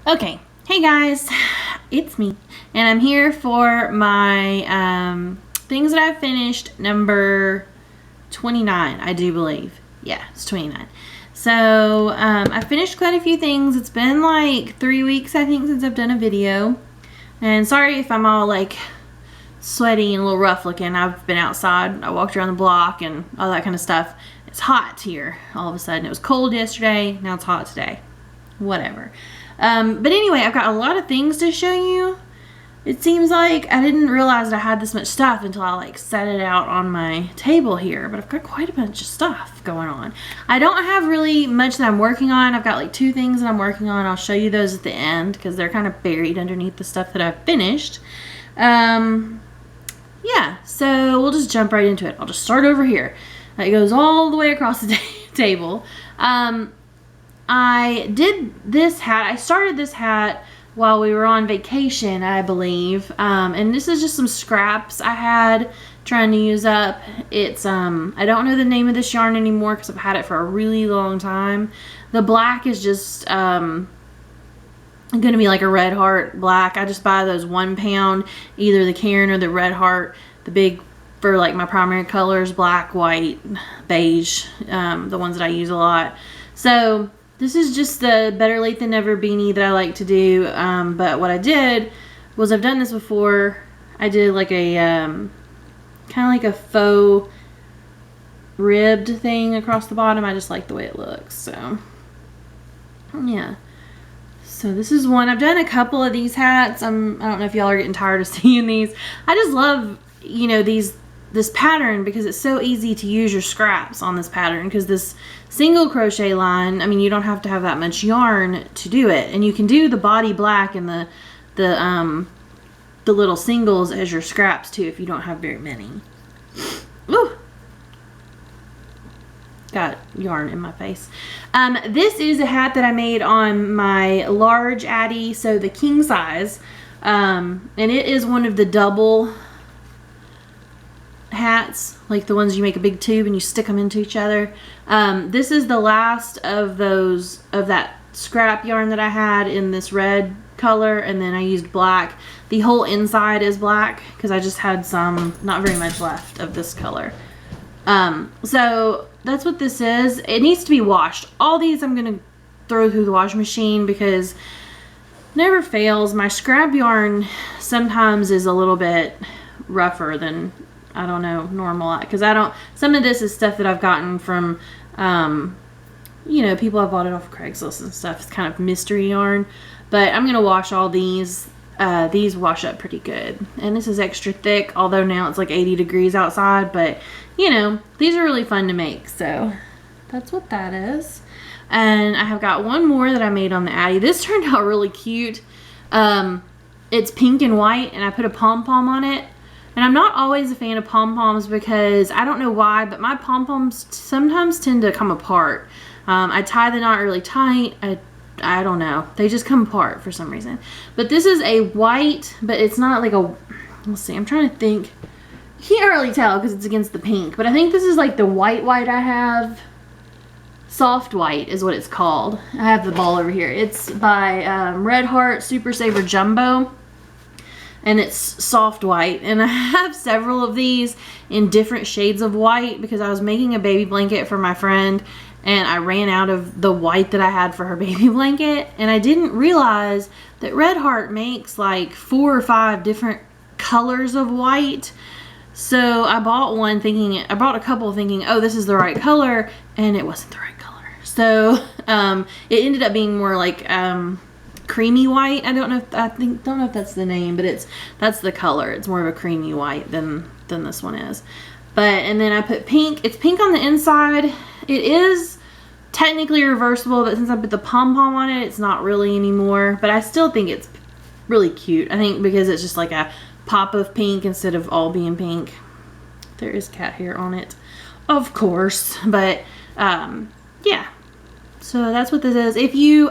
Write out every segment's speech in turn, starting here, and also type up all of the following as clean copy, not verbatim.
Okay, hey guys, it's me, and I'm here for my things that I've finished, number 29, I do believe. Yeah, it's 29. So, I finished quite a few things. It's been like 3 weeks, I think, since I've done a video. And sorry if I'm all like sweaty and a little rough looking. I've been outside. I walked around the block and all that kind of stuff. It's hot here all of a sudden. It was cold yesterday. Now it's hot today. Whatever. But anyway, I've got a lot of things to show you. It seems like I didn't realize that I had this much stuff until I like set it out on my table here. But I've got quite a bunch of stuff going on. I don't have really much that I'm working on. I've got like 2 things that I'm working on. I'll show you those at the end because they're kind of buried underneath the stuff that I've finished. Yeah, so we'll just jump right into it. I'll just start over here. It goes all the way across the table. I did this hat. I started this hat while we were on vacation, I believe. And this is just some scraps I had trying to use up. It's, I don't know the name of this yarn anymore because I've had it for a really long time. The black is just, going to be like a Red Heart black. I just buy those 1 pound, either the Caron or the Red Heart, the big, for like my primary colors, black, white, beige, the ones that I use a lot. So this is just the Better Late Than Never beanie that I like to do. But what I did was, I've done this before. I did like a kind of like a faux ribbed thing across the bottom. I just like the way it looks. So yeah. So this is one. I've done a couple of these hats. I don't know if y'all are getting tired of seeing these. I just love, you know, this pattern because it's so easy to use your scraps on this pattern, because this single crochet line, I mean, you don't have to have that much yarn to do it, and you can do the body black and the little singles as your scraps too if you don't have very many. Ooh. Got yarn in my face. This is a hat that I made on my large Addi, so the king size, and it is one of the double hats, like the ones you make a big tube and you stick them into each other. This is the last of those, of that scrap yarn that I had in this red color, and then I used black. The whole inside is black because I just had some, not very much left of this color. So that's what this is. It needs to be washed. All these I'm gonna throw through the washing machine because never fails. My scrap yarn sometimes is a little bit rougher than, I don't know, normal, because some of this is stuff that I've gotten from, you know, people have bought it off of Craigslist and stuff. It's kind of mystery yarn, but I'm going to wash all these. These wash up pretty good, and this is extra thick, although now it's like 80 degrees outside, but you know, these are really fun to make, so that's what that is. And I have got one more that I made on the Addi. This turned out really cute. It's pink and white, and I put a pom-pom on it. And I'm not always a fan of pom-poms because I don't know why, but my pom-poms sometimes tend to come apart. I tie the knot really tight. I don't know. They just come apart for some reason. But this is a white, but it's not like a, let's see, I'm trying to think. You can't really tell because it's against the pink, but I think this is like the white I have. Soft white is what it's called. I have the ball over here. It's by Red Heart Super Saver Jumbo. And it's soft white, and I have several of these in different shades of white because I was making a baby blanket for my friend, and I ran out of the white that I had for her baby blanket, and I didn't realize that Red Heart makes like 4 or 5 different colors of white. So I bought I bought a couple thinking, oh, this is the right color, and it wasn't the right color. So it ended up being more like creamy white. I don't know if that's the name, but that's the color. It's more of a creamy white than this one is. And then I put pink. It's pink on the inside. It is technically reversible, but since I put the pom-pom on it, it's not really anymore. But I still think it's really cute. I think because it's just like a pop of pink instead of all being pink. There is cat hair on it, of course. But yeah. So that's what this is. If you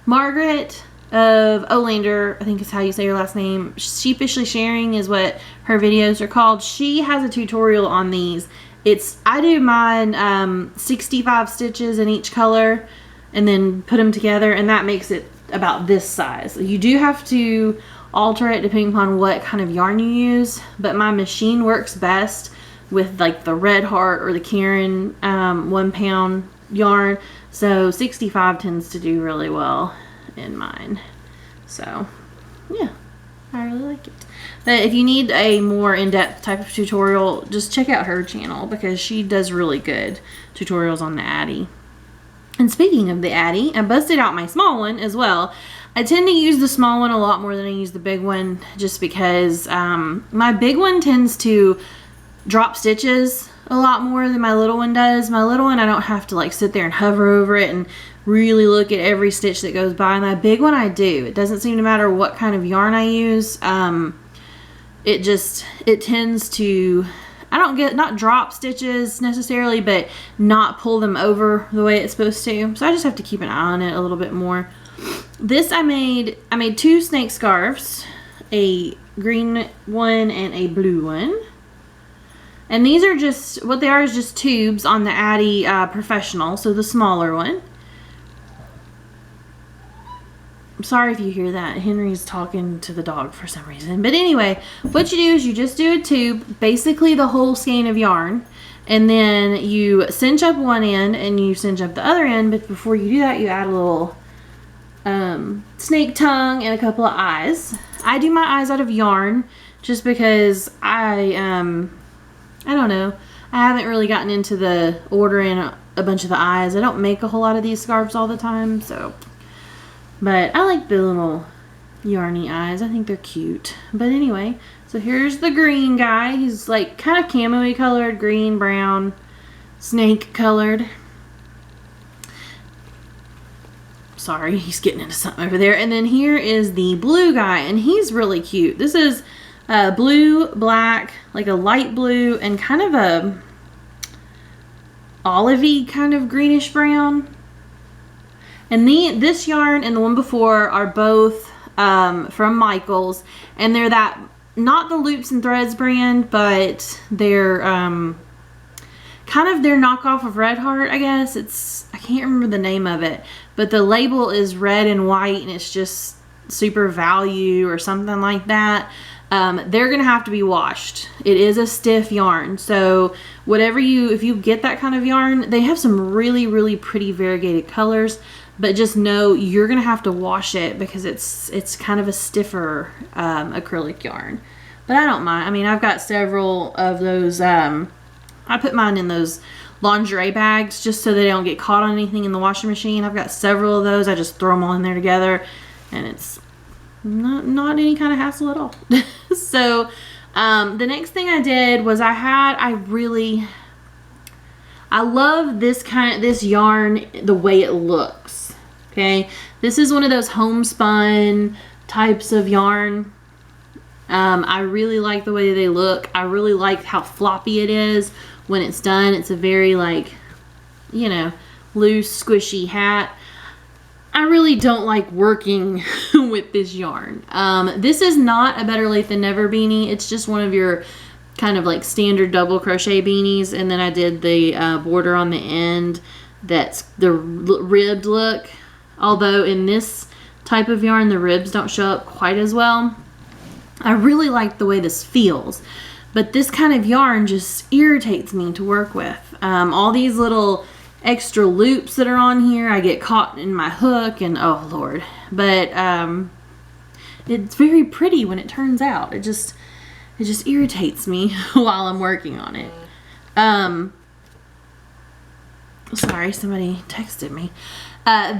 Margaret of Olander, I think is how you say your last name. Sheepishly Sharing is what her videos are called. She has a tutorial on these. I do mine 65 stitches in each color and then put them together, and that makes it about this size. You do have to alter it depending upon what kind of yarn you use, but my machine works best with like the Red Heart or the Caron 1 pound yarn. So 65 tends to do really well in mine. So yeah, I really like it. But if you need a more in-depth type of tutorial, just check out her channel because she does really good tutorials on the Addi. And speaking of the Addi, I busted out my small one as well. I tend to use the small one a lot more than I use the big one just because my big one tends to drop stitches a lot more than my little one does. My little one, I don't have to like sit there and hover over it and really look at every stitch that goes by. My big one, I do. It doesn't seem to matter what kind of yarn I use. It tends to, I don't get, not drop stitches necessarily, but not pull them over the way it's supposed to. So I just have to keep an eye on it a little bit more. This I made 2 snake scarves, a green one and a blue one. And these are just, what they are is just tubes on the Addi Professional, so the smaller one. I'm sorry if you hear that. Henry's talking to the dog for some reason. But anyway, what you do is you just do a tube, basically the whole skein of yarn, and then you cinch up one end and you cinch up the other end. But before you do that, you add a little snake tongue and a couple of eyes. I do my eyes out of yarn just because I don't know. I haven't really gotten into the ordering a bunch of the eyes. I don't make a whole lot of these scarves all the time, so. But I like the little yarny eyes. I think they're cute. But anyway, so here's the green guy. He's like kind of camo-y colored, green, brown, snake colored. Sorry, he's getting into something over there. And then here is the blue guy, and he's really cute. This is blue, black, like a light blue, and kind of a olivey kind of greenish brown. And this yarn and the one before are both from Michaels, and they're that, not the Loops and Threads brand, but they're kind of their knockoff of Red Heart, I guess. I can't remember the name of it, but the label is red and white, and it's just Super Value or something like that. They're gonna have to be washed. It is a stiff yarn, so if you get that kind of yarn, they have some really, really pretty variegated colors. But just know you're gonna have to wash it because it's kind of a stiffer acrylic yarn. But I don't mind. I mean, I've got several of those. I put mine in those lingerie bags just so they don't get caught on anything in the washing machine. I've got several of those. I just throw them all in there together, and it's not any kind of hassle at all. So the next thing I did was I love this yarn, the way it looks. Okay, this is one of those homespun types of yarn. I really like the way they look. I really like how floppy it is when it's done. It's a very loose, squishy hat. I really don't like working with this yarn. This is not a Better Late Than Never beanie. It's just one of your kind of like standard double crochet beanies, and then I did the border on the end that's the ribbed look, although in this type of yarn the ribs don't show up quite as well. I really like the way this feels, but this kind of yarn just irritates me to work with. All these little extra loops that are on here, I get caught in my hook, and oh Lord. But it's very pretty when it turns out. It just irritates me while I'm working on it. Sorry, somebody texted me.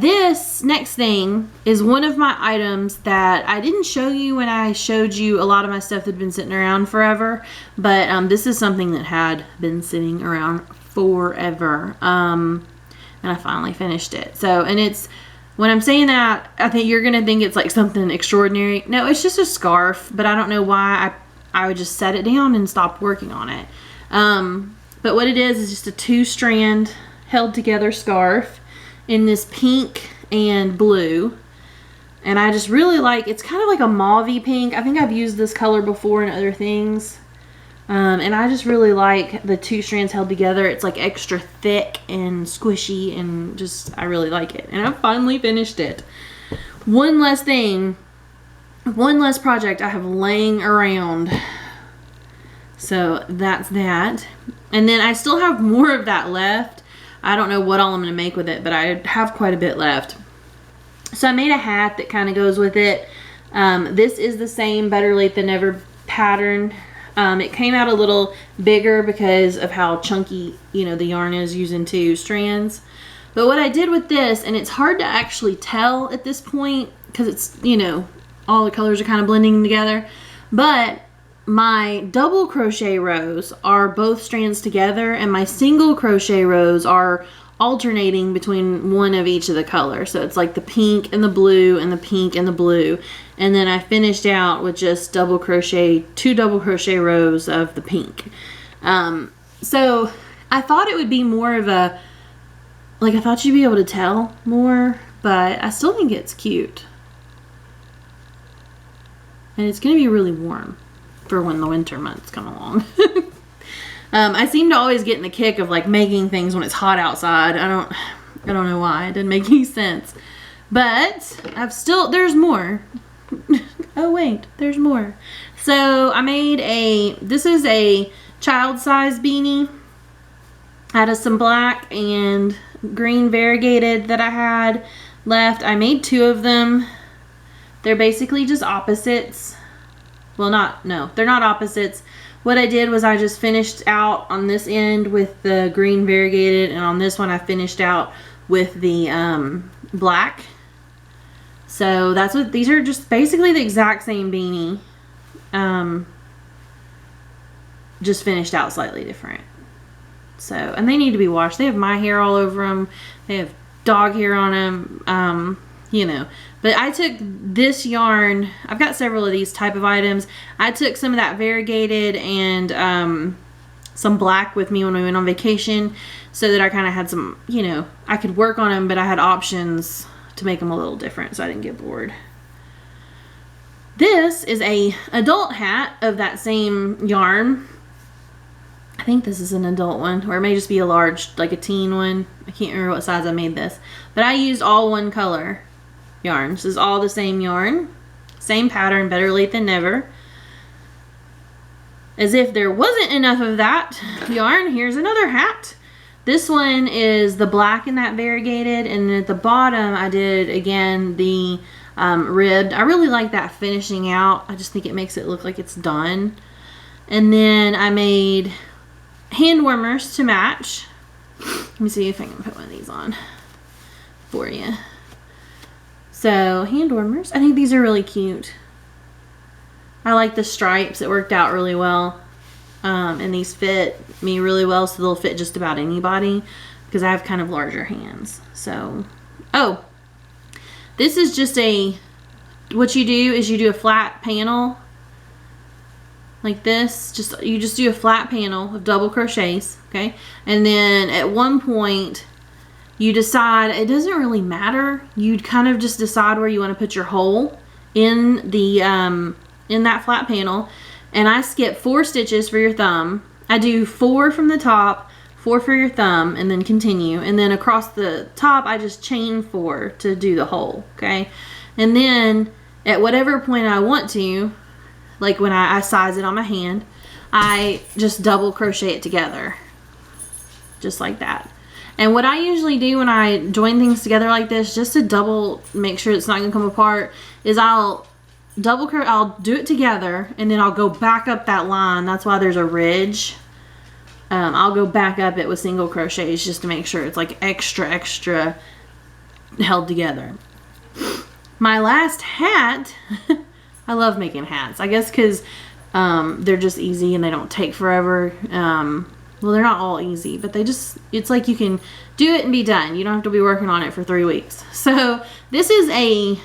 This next thing is one of my items that I didn't show you when I showed you a lot of my stuff that had been sitting around forever, but this is something that had been sitting around forever, and I finally finished it. So, and it's, when I'm saying that, I think you're gonna think it's like something extraordinary. No, it's just a scarf, but I don't know why I would just set it down and stop working on it. But what it is just a 2-strand held together scarf in this pink and blue, and I just really like, it's kind of like a mauve-y pink. I think I've used this color before in other things, and I just really like the 2 strands held together. It's like extra thick and squishy, and just I really like it, and I finally finished it. one less thing, one less project I have laying around. So that's that. And then I still have more of that left. I don't know what all I'm going to make with it, but I have quite a bit left. So I made a hat that kind of goes with it. This is the same Better Late Than Never pattern. It came out a little bigger because of how chunky, you know, the yarn is using 2 strands. But what I did with this, and it's hard to actually tell at this point because it's, you know, all the colors are kind of blending together. But my double crochet rows are both strands together, and my single crochet rows are alternating between one of each of the colors. So it's like the pink and the blue and the pink and the blue. And then I finished out with just 2 double crochet rows of the pink. So I thought it would be more of a, like I thought you'd be able to tell more, but I still think it's cute. And it's going to be really warm for when the winter months come along. I seem to always get in the kick of like making things when it's hot outside. I don't know why. It didn't make any sense. But there's more. Oh wait, there's more. So I made this is a child size beanie out of some black and green variegated that I had left. I made 2 of them. They're basically just opposites. Well, they're not opposites. What I did was I just finished out on this end with the green variegated, and on this one I finished out with the black. So that's what these are, just basically the exact same beanie, just finished out slightly different. So, and they need to be washed. They have my hair all over them. They have dog hair on them. You know, but I took this yarn. I've got several of these type of items. I took some of that variegated and some black with me when we went on vacation, so that I kind of had some, you know, I could work on them, but I had options to make them a little different so I didn't get bored. This is a adult hat of that same yarn. I think this is an adult one, or it may just be a large, like a teen one. I can't remember what size I made this, but I used all one color yarn. This is all the same yarn, same pattern, Better Late Than Never. As if there wasn't enough of that yarn, here's another hat. This one is the black in that variegated, and at the bottom I did again the ribbed. I really like that finishing out. I just think it makes it look like it's done. And then I made hand warmers to match. Let me see if I can put one of these on for you. So hand warmers, I think these are really cute. I like the stripes. It worked out really well. And these fit me really well, so they'll fit just about anybody because I have kind of larger hands. So, oh, this is just what you do is you do a flat panel like this. You just do a flat panel of double crochets, okay? And then at one point you decide, it doesn't really matter. You'd kind of just decide where you want to put your hole in the in that flat panel. And I skip 4 stitches for your thumb. I do 4 from the top, 4 for your thumb, and then continue. And then across the top, I just chain 4 to do the hole, okay? And then at whatever point I want to, like when I size it on my hand, I just double crochet it together, just like that. And what I usually do when I join things together like this, just to make sure it's not gonna come apart, is I'll do it together, and then I'll go back up that line. That's why there's a ridge. I'll go back up it with single crochets just to make sure it's like extra held together. My last hat, I love making hats. I guess because they're just easy and they don't take forever. Well, they're not all easy, but it's like you can do it and be done. You don't have to be working on it for 3 weeks. So this is a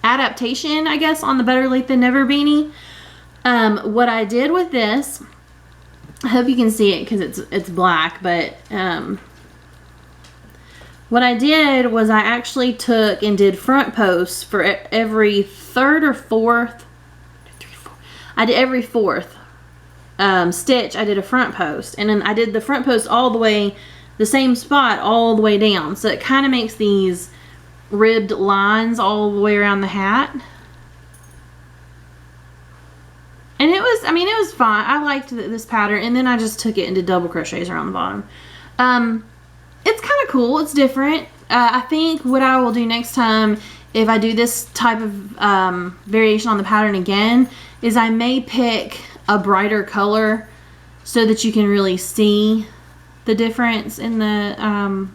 adaptation, I guess, on the Better Late Than Never beanie. What I did with this, I hope you can see it because it's black, but what I did was I actually took and did front posts for every third or fourth. I did every fourth stitch. I did a front post, and then I did the front post all the way, the same spot all the way down. So it kind of makes these ribbed lines all the way around the hat. And it was, I mean, it was fine. I liked this pattern. And then I just took it into double crochets around the bottom. It's kind of cool. It's different. I think what I will do next time, if I do this type of variation on the pattern again, is I may pick a brighter color so that you can really see the difference in the,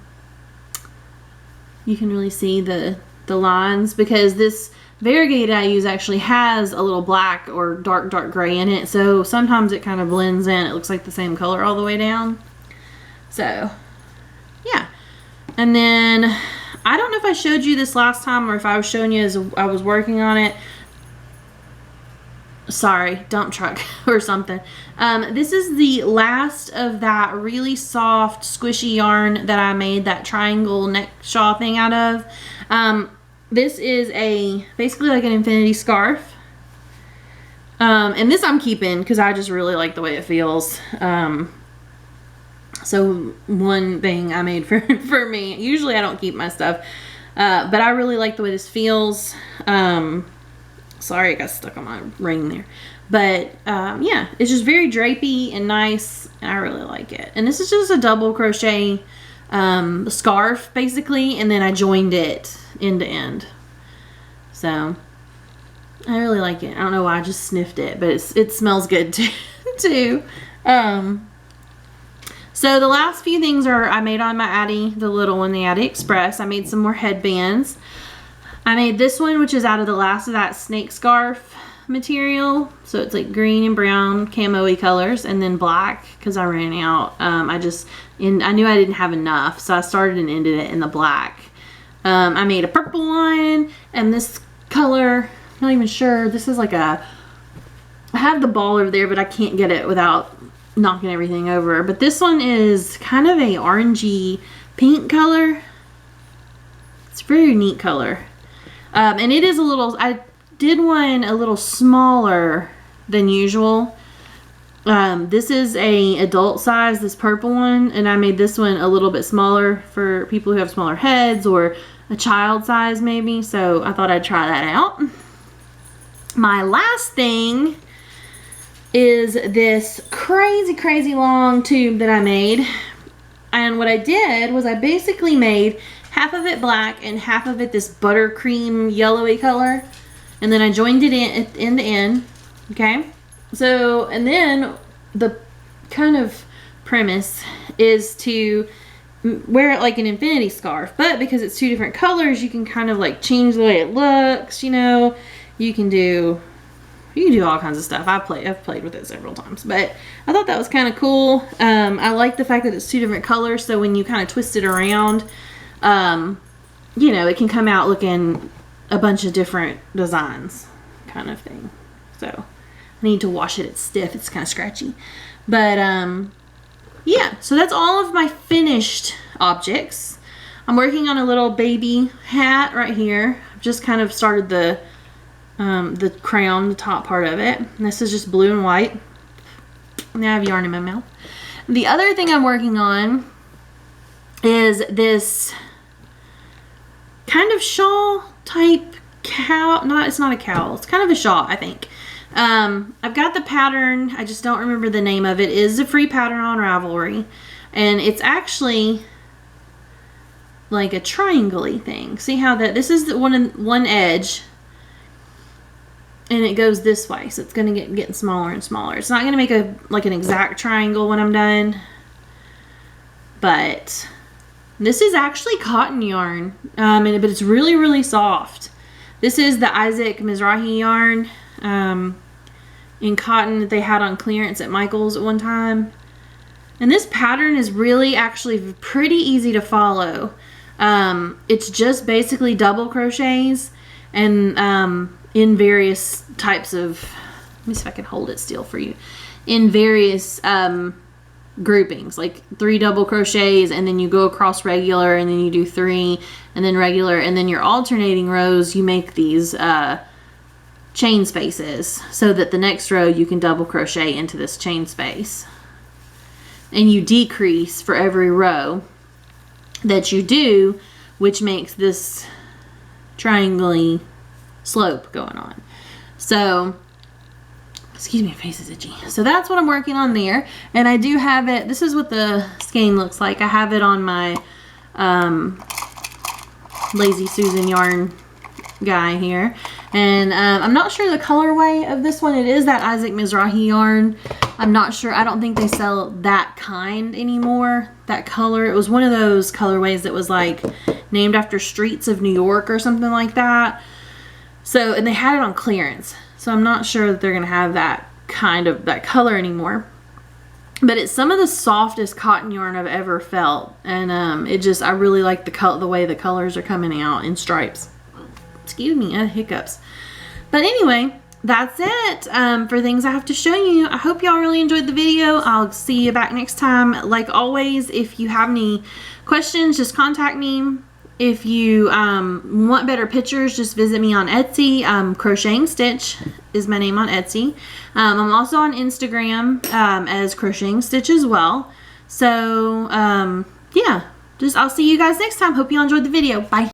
you can really see the lines, because this variegated I use actually has a little black or dark gray in it, so sometimes it kind of blends in. It looks like the same color all the way down. So yeah. And then I don't know if I showed you this last time or if I was showing you as I was working on it. Sorry, dump truck or something. This is the last of that really soft squishy yarn that I made that triangle neck shawl thing out of. This is basically like an infinity scarf. And this I'm keeping because I just really like the way it feels. So one thing I made for me. Usually I don't keep my stuff. But I really like the way this feels. Sorry, I got stuck on my ring there. But yeah, it's just very drapey and nice. And I really like it. And this is just a double crochet scarf basically. And then I joined it end to end. So I really like it. I don't know why I just sniffed it, but it smells good too. So the last few things I made on my Addi, the little one, the Addi Express. I made some more headbands. I made this one, which is out of the last of that snake scarf material. So it's like green and brown camo-y colors, and then black because I ran out. I knew I didn't have enough, so I started and ended it in the black. I made a purple one, and this color, I'm not even sure. This is like I have the ball over there, but I can't get it without knocking everything over. But this one is kind of a orangey pink color. It's a very neat color. And it is a little, I did one a little smaller than usual. This is a adult size, this purple one, and I made this one a little bit smaller for people who have smaller heads or a child size maybe. So I thought I'd try that out. My last thing is this crazy long tube that I made. And what I did was I basically made half of it black and half of it this buttercream yellowy color. And then I joined it in end to end. Okay. So, and then the kind of premise is to wear it like an infinity scarf. But because it's two different colors, you can kind of like change the way it looks, you know. You can do all kinds of stuff. I've played with it several times, but I thought that was kind of cool. I like the fact that it's two different colors, so when you kind of twist it around, you know, it can come out looking a bunch of different designs kind of thing. So I need to wash it. It's stiff. It's kind of scratchy. But yeah, so that's all of my finished objects. I'm working on a little baby hat right here. I've just kind of started the crown, the top part of it. And this is just blue and white. Now I have yarn in my mouth. The other thing I'm working on is this kind of shawl type cowl. It's not a cowl. It's kind of a shawl, I think. I've got the pattern. I just don't remember the name of it. It is a free pattern on Ravelry. And it's actually like a triangle-y thing. See how this is the one edge. And it goes this way, so it's going to getting smaller and smaller. It's not going to make an exact triangle when I'm done. But this is actually cotton yarn, but it's really soft. This is the Isaac Mizrahi yarn in cotton that they had on clearance at Michael's at one time. And this pattern is really actually pretty easy to follow. It's just basically double crochets and in various types of, let me see if I can hold it still for you, in various groupings, like 3 double crochets, and then you go across regular, and then you do 3, and then regular, and then your alternating rows, you make these chain spaces so that the next row you can double crochet into this chain space. And you decrease for every row that you do, which makes this triangle-y slope going on. So, excuse me, my face is itchy. So that's what I'm working on there. And I do have it, this is what the skein looks like. I have it on my Lazy Susan yarn guy here. And I'm not sure the colorway of this one. It is that Isaac Mizrahi yarn. I'm not sure. I don't think they sell that kind anymore. That color. It was one of those colorways that was like named after streets of New York or something like that. So, and they had it on clearance. So I'm not sure that they're going to have that kind of, that color anymore. But it's some of the softest cotton yarn I've ever felt. And it just, I really like the way the colors are coming out in stripes. Excuse me, I had hiccups. But anyway, that's it for things I have to show you. I hope y'all really enjoyed the video. I'll see you back next time. Like always, if you have any questions, just contact me. If you want better pictures, just visit me on Etsy. Crocheting Stitch is my name on Etsy. I'm also on Instagram as Crocheting Stitch as well. So, yeah, I'll see you guys next time. Hope you all enjoyed the video. Bye.